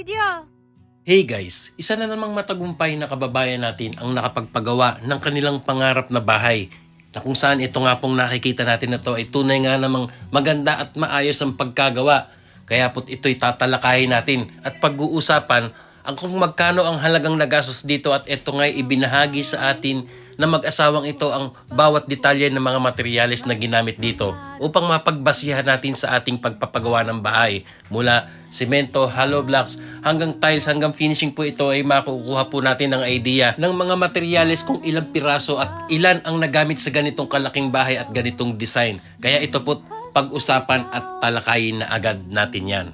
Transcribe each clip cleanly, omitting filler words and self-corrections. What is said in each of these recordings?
video. Hey guys, isa na namang matagumpay na kababayan natin ang nakapagpagawa ng kanilang pangarap na bahay, na kung saan ito nga pong nakikita natin na to ay tunay nga namang maganda at maayos ang pagkagawa. Kaya po't ito'y tatalakayin natin at pag-uusapan ang kung magkano ang halagang nagastos dito, at ito nga'y ibinahagi sa atin na mag-asawang ito ang bawat detalye ng mga materyales na ginamit dito upang mapagbasihan natin sa ating pagpapagawa ng bahay. Mula semento, hollow blocks, hanggang tiles, hanggang finishing po, ito ay makukuha po natin ng idea ng mga materyales kung ilang piraso at ilan ang nagamit sa ganitong kalaking bahay at ganitong design. Kaya ito po pag-usapan at talakayin na agad natin yan.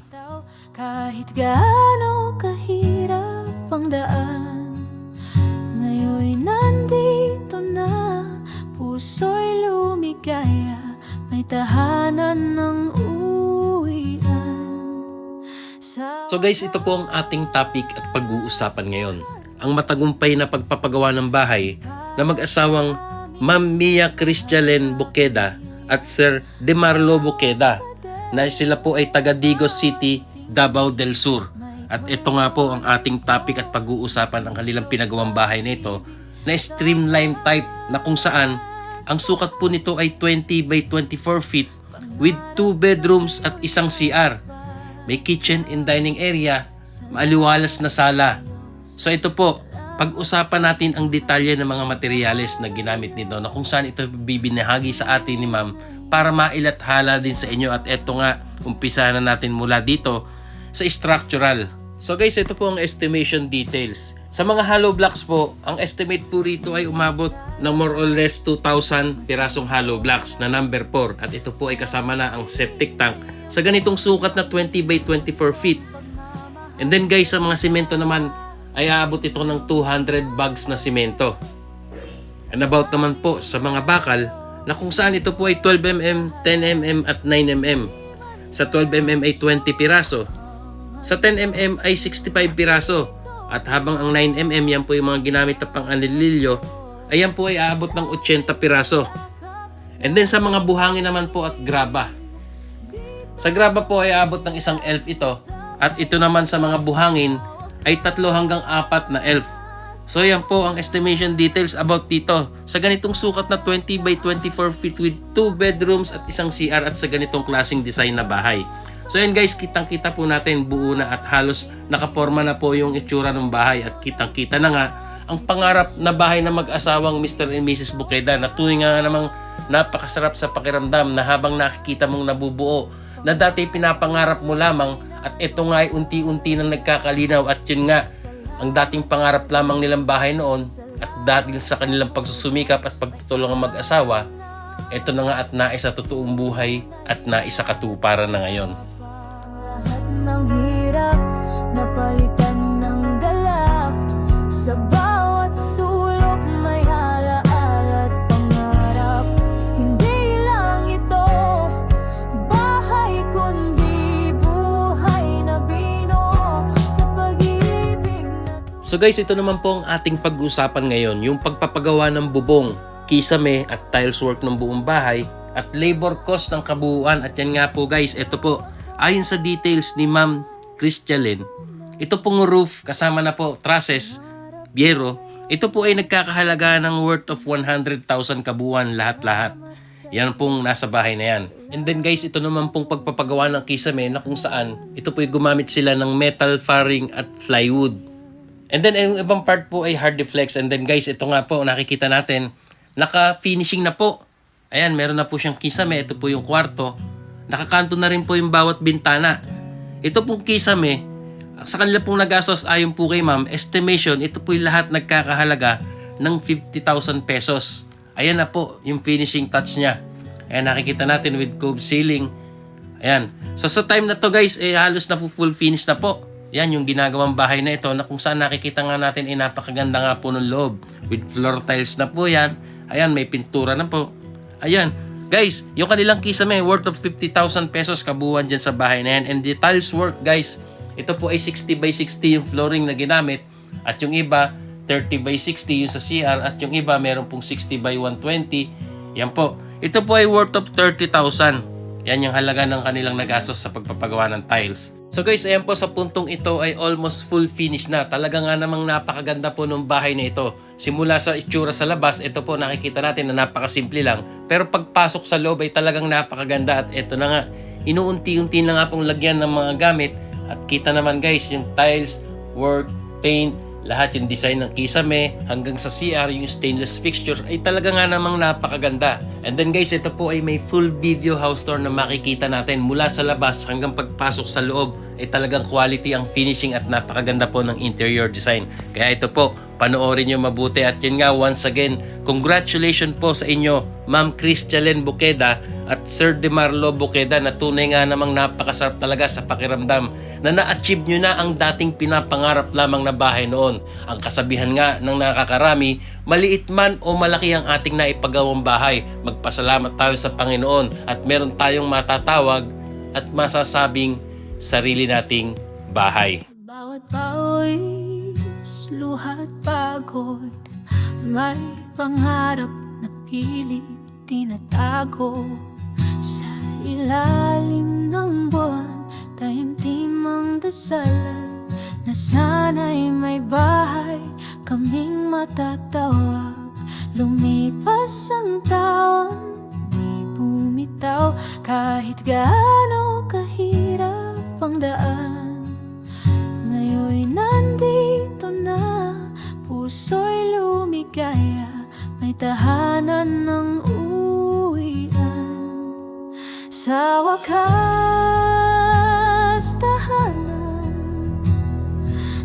Kahit gaano kahirap ang daan, ngayon'y nandito na, puso'y lumigaya, may tahanan ng uwian. So guys, ito po ang ating topic at pag-uusapan ngayon. Ang matagumpay na pagpapagawa ng bahay na mag-asawang Ma'am Mia Christialen Boqueda at Sir Demarlo Boqueda, na sila po ay taga Digos City, Davao del Sur. At ito nga po ang ating topic at pag-uusapan, ang kanilang pinagawang bahay na ito na streamline type, na kung saan ang sukat po nito ay 20 by 24 feet with 2 bedrooms at isang CR. May kitchen and dining area, maaliwalas na sala. So ito po, pag-usapan natin ang detalye ng mga materyales na ginamit nito, na kung saan ito bibinahagi sa atin ni Ma'am para mailathala din sa inyo. At ito nga, umpisahan na natin mula dito sa structural. So guys, ito po ang estimation details. Sa mga hollow blocks po, ang estimate po rito ay umabot ng more or less 2,000 pirasong hollow blocks na number 4. At ito po ay kasama na ang septic tank sa ganitong sukat na 20 by 24 feet. And then guys, sa mga simento naman ay aabot ito ng 200 bags na simento. And about naman po sa mga bakal, na kung saan ito po ay 12mm, 10mm at 9mm. Sa 12mm ay 20 piraso. Sa 10mm ay 65 piraso. At habang ang 9mm, yan po yung mga ginamit na pang-alililyo, ay yan po ay aabot ng 80 piraso. And then sa mga buhangin naman po at graba. Sa graba po ay aabot ng isang elf ito. At ito naman sa mga buhangin ay 3 hanggang 4 na elf. So yan po ang estimation details about dito. Sa ganitong sukat na 20 by 24 feet with 2 bedrooms at isang CR, at sa ganitong klaseng design na bahay. So yan guys, kitang-kita po natin buo na at halos nakaporma na po yung itsura ng bahay, at kitang-kita na nga ang pangarap na bahay na mag-asawang Mr. and Mrs. Boqueda, na tunay nga namang napakasarap sa pakiramdam na habang nakikita mong nabubuo na dati pinapangarap mo lamang, at ito nga ay unti-unti nang nagkakalinaw. At yun nga, ang dating pangarap lamang nilang bahay noon, at dahil sa kanilang pagsusumikap at pagtutulungan mag-asawa, ito na nga at naisa totoong buhay at naisa katuparan na ngayon. Lahat ng hirap, napalitan ng galak, sa bawat sulok may alaala at pangarap. Hindi lang ito bahay, kundi buhay na binuo sa pag-ibig na So guys, ito naman po ang ating pag-uusapan ngayon, yung pagpapagawa ng bubong, kisame at tiles work ng buong bahay, at labor cost ng kabuuan. At yan nga po guys, ito po, ayon sa details ni Ma'am Christialen, ito pong roof kasama na po trusses, biyero, ito po ay nagkakahalaga ng worth of 100,000 kabuuan lahat-lahat. Yan pong nasa bahay na yan. And then guys, ito naman pong pagpapagawa ng kisame, na kung saan ito po ay gumamit sila ng metal faring at plywood. And then yung ibang part po ay hard deflex. And then guys, ito nga po nakikita natin, naka-finishing na po. Ayan, meron na po siyang kisame. Ito po yung kwarto. Nakakanto na rin po yung bawat bintana. Ito pong kisame, sa kanila pong nagastos ayon po kay Ma'am, estimation, ito po yung lahat nagkakahalaga ng 50,000 pesos. Ayan na po yung finishing touch niya. Ayan, nakikita natin with cove ceiling. Ayan. So sa time na to guys, halos na po full finish na po. Yan yung ginagawang bahay na ito, na kung saan nakikita nga natin napakaganda nga po ng loob. With floor tiles na po yan. Ayan, may pintura na po. Ayan. Guys, yung kanilang kisame worth of 50,000 pesos kabuuan dyan sa bahay na yan. And the tiles work guys, ito po ay 60 by 60 yung flooring na ginamit. At yung iba, 30 by 60 yung sa CR. At yung iba, meron pong 60 by 120. Yan po. Ito po ay worth of 30,000. Yan yung halaga ng kanilang nagastos sa pagpapagawa ng tiles. So guys, ayan po, sa puntong ito ay almost full finish na. Talaga nga namang napakaganda po ng bahay na ito. Simula sa itsura sa labas, ito po nakikita natin na napakasimple lang. Pero pagpasok sa loob ay talagang napakaganda. At ito na nga, inuunti-unti na nga pong lagyan ng mga gamit. At kita naman guys, yung tiles, work, paint, lahat yung design ng kisame hanggang sa CR, yung stainless fixtures ay talaga nga namang napakaganda. And then guys, ito po ay may full video house tour na makikita natin mula sa labas hanggang pagpasok sa loob ay talagang quality ang finishing at napakaganda po ng interior design. Kaya ito po, panoorin nyo mabuti. At yun nga, once again, congratulations po sa inyo, Ma'am Christialen Bukeda at Sir Demarlo Bukeda, na tunay nga namang napakasarap talaga sa pakiramdam na na-achieve nyo na ang dating pinapangarap lamang na bahay noon. Ang kasabihan nga ng nakakarami, maliit man o malaki ang ating naipagawang bahay, magpasalamat tayo sa Panginoon at meron tayong matatawag at masasabing sarili nating bahay. Bawat pawis, luha't pagod, may pangarap na pilit tinatago. Sa ilalim ng buwan, taimtim ang dasalan na sana'y may bahay kaming matatawag. Lumipas ang taon, di bumitaw kahit gaano kahirap ang daan. Ngayon'y nandito na, puso'y lumigaya, may tahanan ng uwian. Sa wakas, tahanan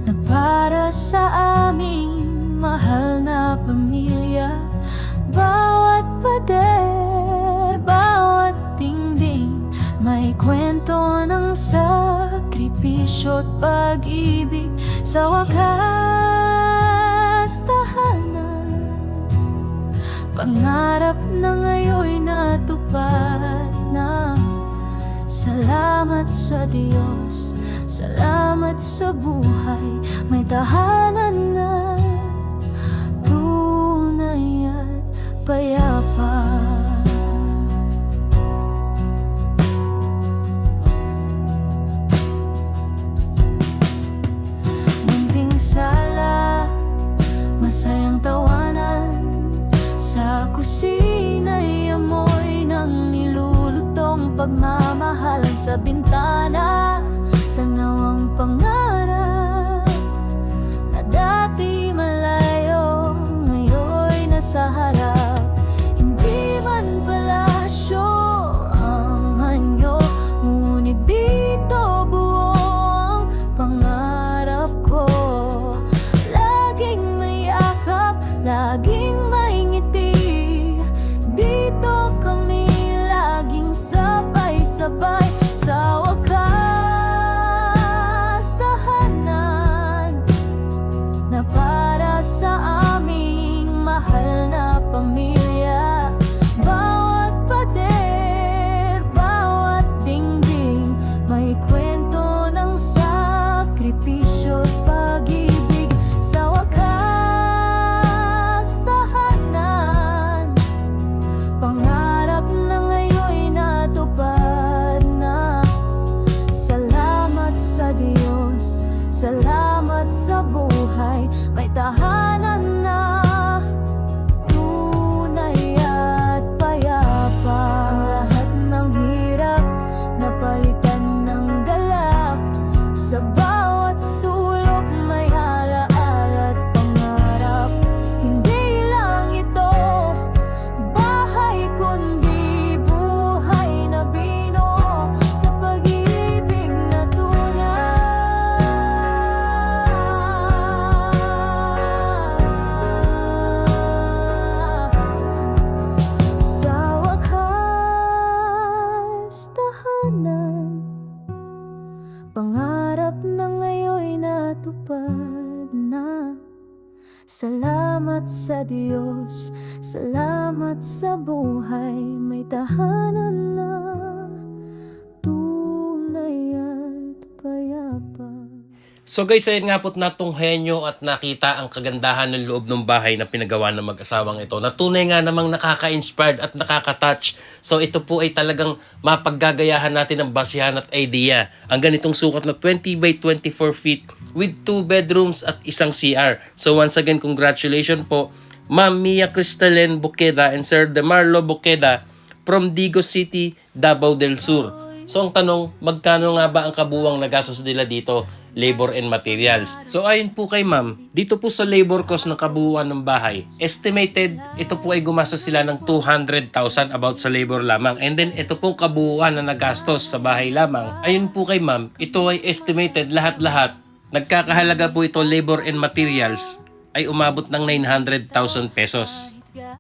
na para sa aming mahal na pamilya. Bawat pader, bawat dingding, may kwento ng sakripisyo at pag-ibig. Sa wakas, tahanan, pangarap na ngayon'y natupad na. Salamat sa Diyos, salamat sa buhay, may tahanan na tunay at payapa. Munting sala, masayang tawanan, sa kusina'y amoy ng nilulutong pagmamahalan. Sa bintana, tanaw ang pangarap na dati malayo, ngayon'y nasa harap. Hindi man palasyo ang anyo, ngunit dito buo ang pangarap ko. Laging may yakap, laging may ngiti, dito kami laging sabay-sabay. Sa wakas, tahanan na para sa aming mahal na pamilya. Bawat pader, bawat dingding, may kwento ng sakripisyo at pag-ibig. Sa wakas, tahanan, pangarap na ngayon'y natupad na. Salamat sa Diyos, salamat sa buhay, may tahanan na tunay at payapa. Ang lahat ng hirap napalitan ng galak, sa bawat sulok may alaala at pangarap. Hindi lang ito bahay, kundi buhay na binuo sa pag-ibig na tunay. Sa wakas, tahanan, pangarap na ngayon'y natupad na. Salamat sa Diyos, salamat sa buhay, may tahanan na tunay at payapa. So guys, ayun nga po't natunghayan nyo at nakita ang kagandahan ng loob ng bahay na pinagawa ng mag-asawang ito. Na tunay nga namang nakaka-inspired at nakaka-touch. So ito po ay talagang mapaggagayahan natin ng basihan at idea. Ang ganitong sukat na 20 by 24 feet with 2 bedrooms at isang CR. So once again, congratulations po Ma'am Mia Cristalen Boqueda and Sir Demarlo Boqueda from Digo City, Davao del Sur. So ang tanong, magkano nga ba ang kabuwang nagastos nila dito? Labor and materials. So ayon po kay ma'am, dito po sa labor cost ng kabuuan ng bahay, estimated, ito po ay gumastos sila ng 200,000 about sa labor lamang. And then ito pong kabuuan na nagastos sa bahay lamang, ayon po kay ma'am, ito ay estimated lahat-lahat. Nagkakahalaga po ito labor and materials ay umabot ng 900,000 pesos.